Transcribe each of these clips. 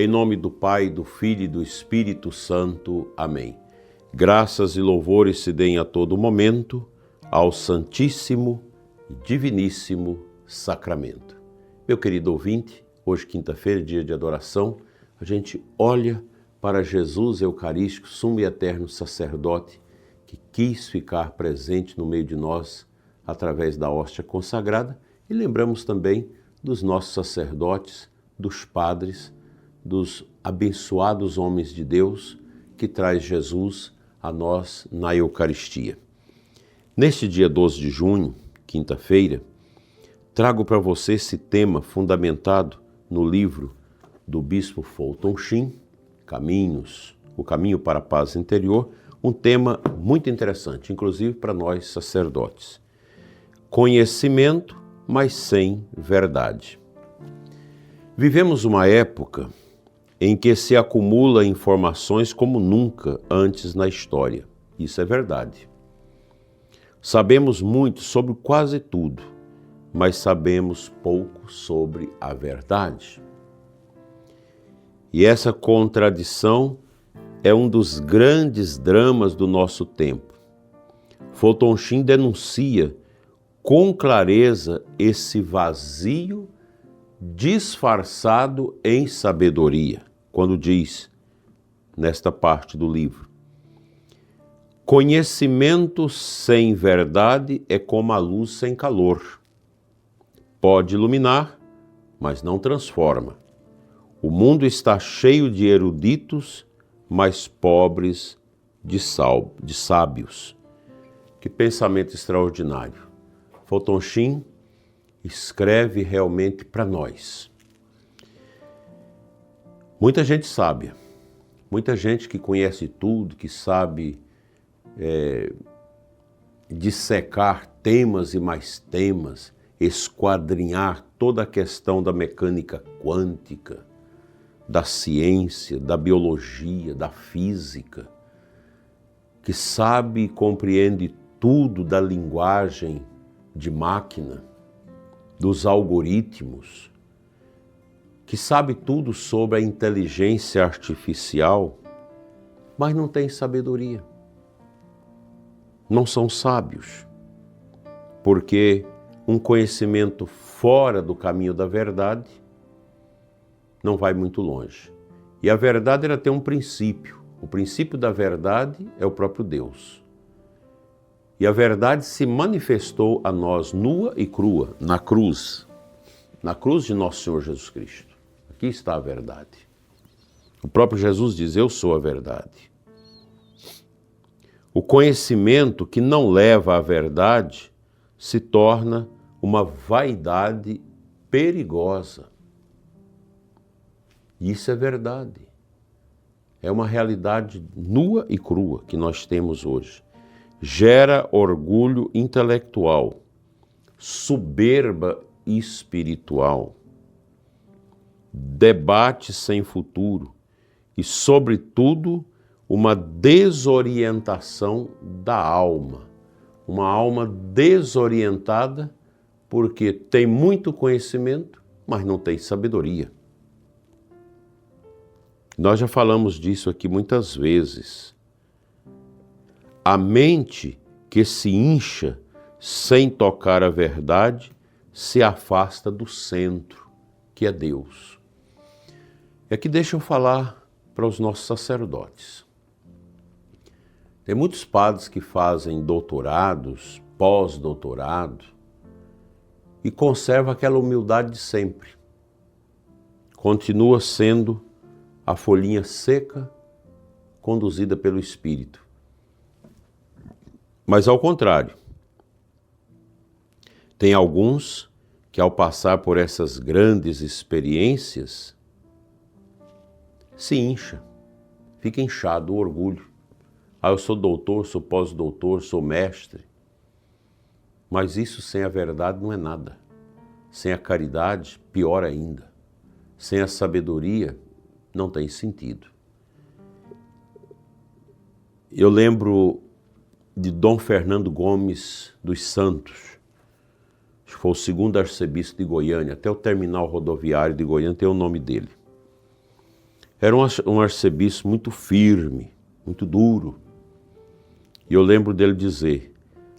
Em nome do Pai, do Filho e do Espírito Santo. Amém. Graças e louvores se deem a todo momento ao Santíssimo e Diviníssimo Sacramento. Meu querido ouvinte, hoje quinta-feira, dia de adoração, a gente olha para Jesus Eucarístico, sumo e eterno sacerdote, que quis ficar presente no meio de nós através da hóstia consagrada, e lembramos também dos nossos sacerdotes, dos padres, dos abençoados homens de Deus que traz Jesus a nós na Eucaristia. Neste dia 12 de junho, quinta-feira, trago para você esse tema fundamentado no livro do Bispo Fulton Sheen, O Caminho para a Paz Interior, um tema muito interessante, inclusive para nós sacerdotes. Conhecimento, mas sem verdade. Vivemos uma época em que se acumula informações como nunca antes na história. Isso é verdade. Sabemos muito sobre quase tudo, mas sabemos pouco sobre a verdade. E essa contradição é um dos grandes dramas do nosso tempo. Fulton Sheen denuncia com clareza esse vazio disfarçado em sabedoria, quando diz, nesta parte do livro, conhecimento sem verdade é como a luz sem calor. Pode iluminar, mas não transforma. O mundo está cheio de eruditos, mas pobres de sábios. Que pensamento extraordinário. Fulton Sheen escreve realmente para nós. Muita gente sábia, muita gente que conhece tudo, que sabe dissecar temas e mais temas, esquadrinhar toda a questão da mecânica quântica, da ciência, da biologia, da física, que sabe e compreende tudo da linguagem de máquina, dos algoritmos, que sabe tudo sobre a inteligência artificial, mas não tem sabedoria. Não são sábios, porque um conhecimento fora do caminho da verdade não vai muito longe. E a verdade ela tem um princípio. O princípio da verdade é o próprio Deus. E a verdade se manifestou a nós nua e crua na cruz de nosso Senhor Jesus Cristo. Aqui está a verdade. O próprio Jesus diz, eu sou a verdade. O conhecimento que não leva à verdade se torna uma vaidade perigosa. Isso é verdade. É uma realidade nua e crua que nós temos hoje. Gera orgulho intelectual, soberba espiritual, debate sem futuro e, sobretudo, uma desorientação da alma. Uma alma desorientada porque tem muito conhecimento, mas não tem sabedoria. Nós já falamos disso aqui muitas vezes. A mente que se incha sem tocar a verdade se afasta do centro, que é Deus. E aqui deixa eu falar para os nossos sacerdotes. Tem muitos padres que fazem doutorados, pós-doutorado, e conservam aquela humildade de sempre. Continua sendo a folhinha seca conduzida pelo Espírito. Mas ao contrário, tem alguns que ao passar por essas grandes experiências, se incha, fica inchado o orgulho. Eu sou doutor, sou pós-doutor, sou mestre. Mas isso sem a verdade não é nada. Sem a caridade, pior ainda. Sem a sabedoria, não tem sentido. Eu lembro de Dom Fernando Gomes dos Santos, que foi o segundo arcebispo de Goiânia, até o terminal rodoviário de Goiânia tem o nome dele. Era um arcebispo muito firme, muito duro. E eu lembro dele dizer: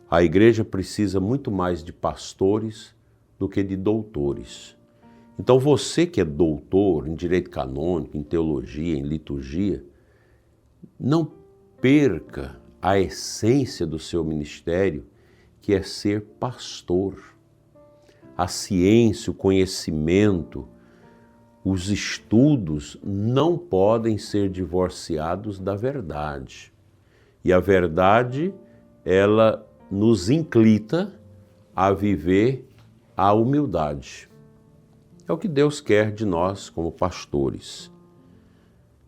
a igreja precisa muito mais de pastores do que de doutores. Então você que é doutor em direito canônico, em teologia, em liturgia, não perca a essência do seu ministério, que é ser pastor. A ciência, o conhecimento, os estudos não podem ser divorciados da verdade. E a verdade, ela nos inclita a viver a humildade. É o que Deus quer de nós como pastores.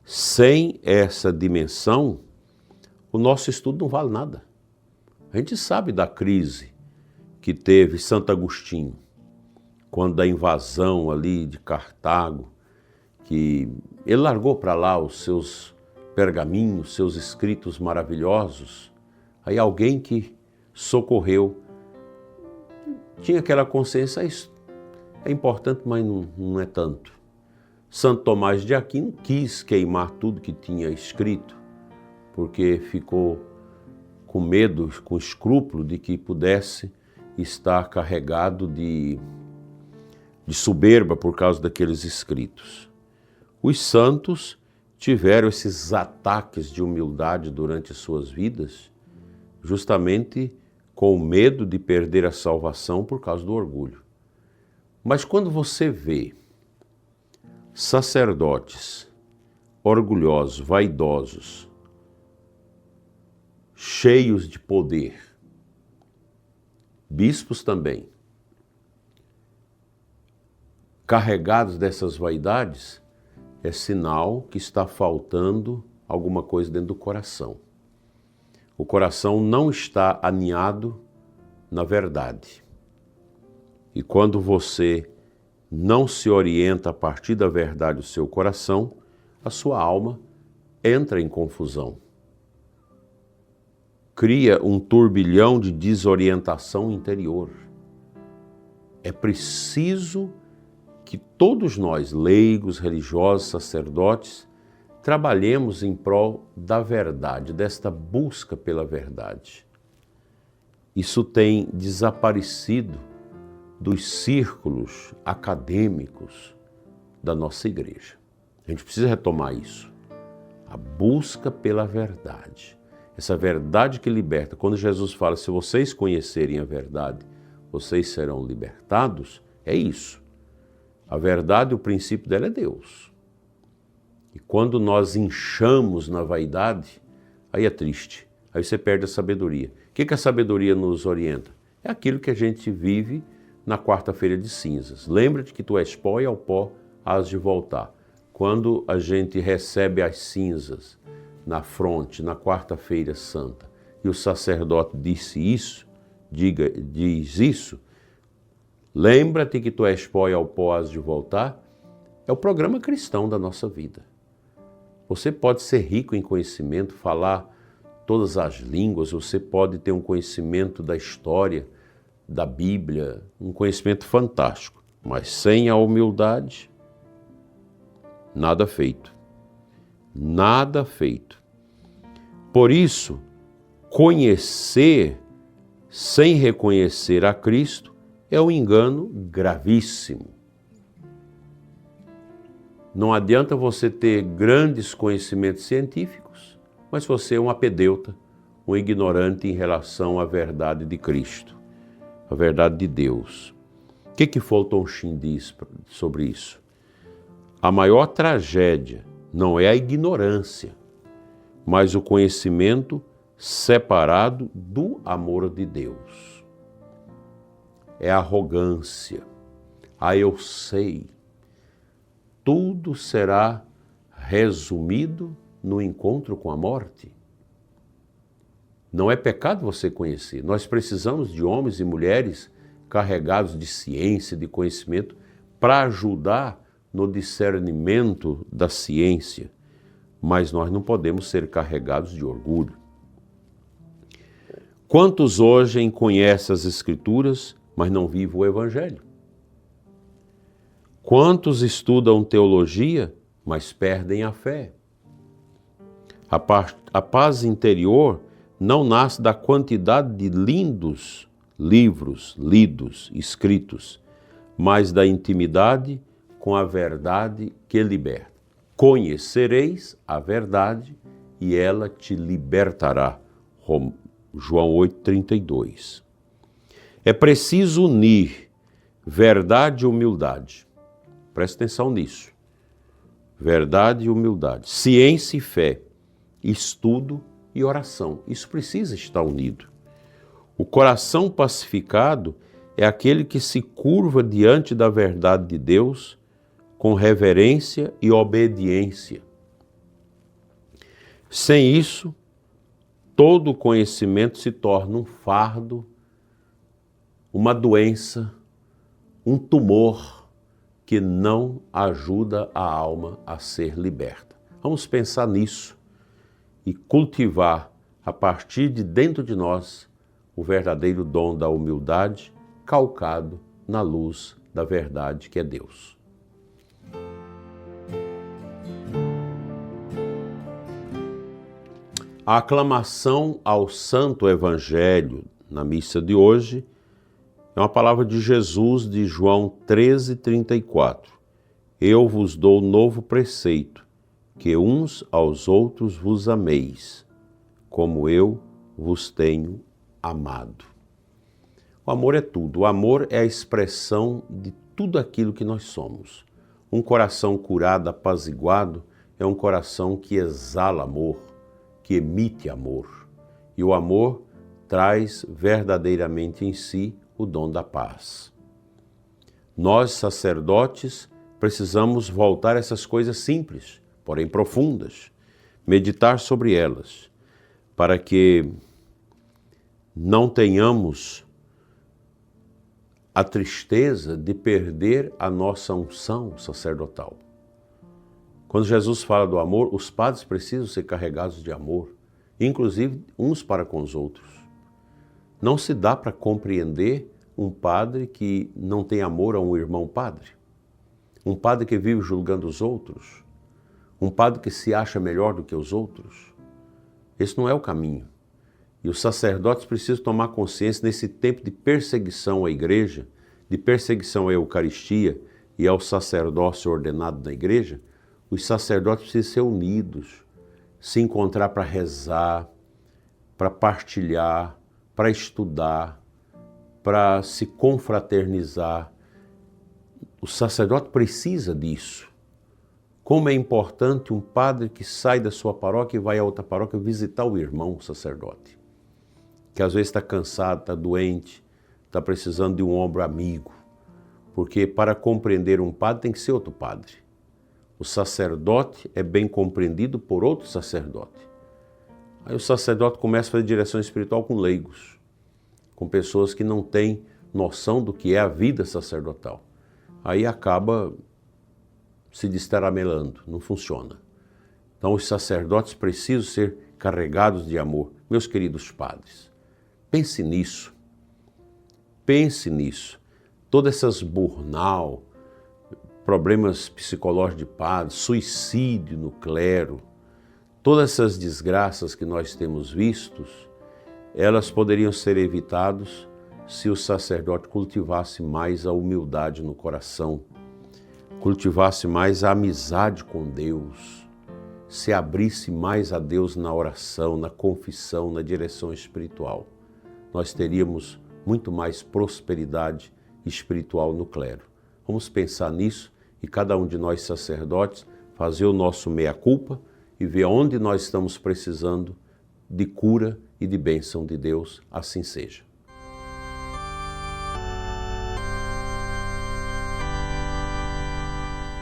Sem essa dimensão, o nosso estudo não vale nada. A gente sabe da crise que teve Santo Agostinho, quando da invasão ali de Cartago, que ele largou para lá os seus pergaminhos, seus escritos maravilhosos. Aí alguém que socorreu tinha aquela consciência: isso é importante, mas não é tanto. Santo Tomás de Aquino quis queimar tudo que tinha escrito, porque ficou com medo, com escrúpulo de que pudesse estar carregado de soberba por causa daqueles escritos. Os santos tiveram esses ataques de humildade durante suas vidas, justamente com medo de perder a salvação por causa do orgulho. Mas quando você vê sacerdotes orgulhosos, vaidosos, cheios de poder, bispos também, carregados dessas vaidades, é sinal que está faltando alguma coisa dentro do coração. O coração não está aninhado na verdade. E quando você não se orienta a partir da verdade do seu coração, a sua alma entra em confusão. Cria um turbilhão de desorientação interior. É preciso que todos nós, leigos, religiosos, sacerdotes, trabalhemos em prol da verdade, desta busca pela verdade. Isso tem desaparecido dos círculos acadêmicos da nossa igreja. A gente precisa retomar isso. A busca pela verdade. Essa verdade que liberta. Quando Jesus fala: se vocês conhecerem a verdade, vocês serão libertados, é isso. A verdade, o princípio dela é Deus. E quando nós inchamos na vaidade, aí é triste. Aí você perde a sabedoria. O que a sabedoria nos orienta? É aquilo que a gente vive na quarta-feira de cinzas. Lembra-te que tu és pó e ao pó hás de voltar. Quando a gente recebe as cinzas na fronte, na quarta-feira santa, e o sacerdote diz isso, lembra-te que tu és pó e ao pó hás de voltar, é o programa cristão da nossa vida. Você pode ser rico em conhecimento, falar todas as línguas, você pode ter um conhecimento da história, da Bíblia, um conhecimento fantástico, mas sem a humildade, nada feito. Nada feito. Por isso, conhecer sem reconhecer a Cristo é um engano gravíssimo. Não adianta você ter grandes conhecimentos científicos, mas você é um apedeuta, um ignorante em relação à verdade de Cristo, a verdade de Deus. O que Fulton Sheen diz sobre isso? A maior tragédia não é a ignorância, mas o conhecimento separado do amor de Deus. É a arrogância, eu sei. Tudo será resumido no encontro com a morte. Não é pecado você conhecer. Nós precisamos de homens e mulheres carregados de ciência, de conhecimento, para ajudar no discernimento da ciência. Mas nós não podemos ser carregados de orgulho. Quantos hoje conhecem as Escrituras, mas não vivem o Evangelho? Quantos estudam teologia, mas perdem a fé. A paz interior não nasce da quantidade de lindos livros lidos, escritos, mas da intimidade com a verdade que liberta. Conhecereis a verdade e ela te libertará. João 8,32. É preciso unir verdade e humildade. Presta atenção nisso. Verdade e humildade. Ciência e fé. Estudo e oração. Isso precisa estar unido. O coração pacificado é aquele que se curva diante da verdade de Deus com reverência e obediência. Sem isso, todo conhecimento se torna um fardo, uma doença, um tumor que não ajuda a alma a ser liberta. Vamos pensar nisso e cultivar a partir de dentro de nós o verdadeiro dom da humildade, calcado na luz da verdade que é Deus. A aclamação ao Santo Evangelho na missa de hoje é uma palavra de Jesus de João 13,34. Eu vos dou novo preceito, que uns aos outros vos ameis, como eu vos tenho amado. O amor é tudo. O amor é a expressão de tudo aquilo que nós somos. Um coração curado, apaziguado, é um coração que exala amor, que emite amor. E o amor traz verdadeiramente em si o dom da paz. Nós, sacerdotes, precisamos voltar a essas coisas simples, porém profundas, meditar sobre elas, para que não tenhamos a tristeza de perder a nossa unção sacerdotal. Quando Jesus fala do amor, os padres precisam ser carregados de amor, inclusive uns para com os outros. Não se dá para compreender um padre que não tem amor a um irmão padre, um padre que vive julgando os outros, um padre que se acha melhor do que os outros. Esse não é o caminho. E os sacerdotes precisam tomar consciência nesse tempo de perseguição à igreja, de perseguição à Eucaristia e ao sacerdócio ordenado na igreja. Os sacerdotes precisam ser unidos, se encontrar para rezar, para partilhar, para estudar, para se confraternizar. O sacerdote precisa disso. Como é importante um padre que sai da sua paróquia e vai a outra paróquia visitar o irmão sacerdote, que às vezes está cansado, está doente, está precisando de um ombro amigo, porque para compreender um padre tem que ser outro padre. O sacerdote é bem compreendido por outro sacerdote. Aí o sacerdote começa a fazer direção espiritual com leigos, com pessoas que não têm noção do que é a vida sacerdotal. Aí acaba se destaramelando, não funciona. Então os sacerdotes precisam ser carregados de amor. Meus queridos padres, pense nisso. Pense nisso. Todas essas burnout, problemas psicológicos de padres, suicídio no clero, todas essas desgraças que nós temos vistos, elas poderiam ser evitadas se o sacerdote cultivasse mais a humildade no coração, cultivasse mais a amizade com Deus, se abrisse mais a Deus na oração, na confissão, na direção espiritual. Nós teríamos muito mais prosperidade espiritual no clero. Vamos pensar nisso e cada um de nós sacerdotes fazer o nosso meia-culpa e ver onde nós estamos precisando de cura e de bênção de Deus. Assim seja.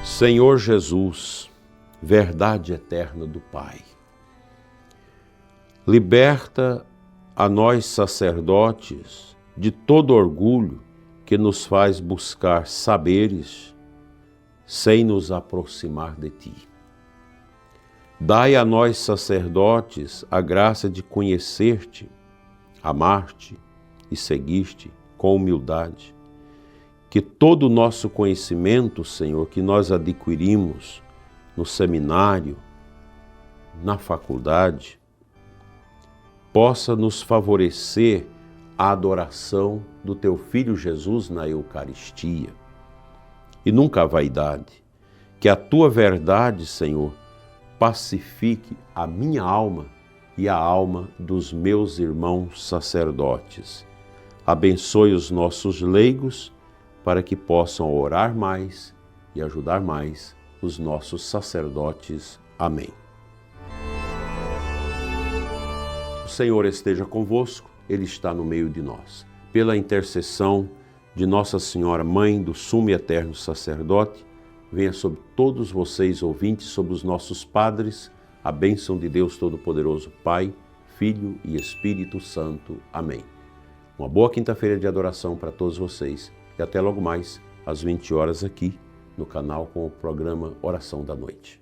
Senhor Jesus, verdade eterna do Pai, liberta a nós sacerdotes de todo orgulho que nos faz buscar saberes sem nos aproximar de Ti. Dai a nós sacerdotes a graça de conhecer-Te, amar-Te e seguir-Te com humildade. Que todo o nosso conhecimento, Senhor, que nós adquirimos no seminário, na faculdade, possa nos favorecer a adoração do Teu Filho Jesus na Eucaristia. E nunca a vaidade. Que a Tua verdade, Senhor, pacifique a minha alma e a alma dos meus irmãos sacerdotes. Abençoe os nossos leigos para que possam orar mais e ajudar mais os nossos sacerdotes. Amém. O Senhor esteja convosco, Ele está no meio de nós. Pela intercessão de Nossa Senhora, Mãe do Sumo e Eterno Sacerdote, venha sobre todos vocês, ouvintes, sobre os nossos padres, a bênção de Deus Todo-Poderoso, Pai, Filho e Espírito Santo. Amém. Uma boa quinta-feira de adoração para todos vocês e até logo mais, às 20 horas aqui no canal com o programa Oração da Noite.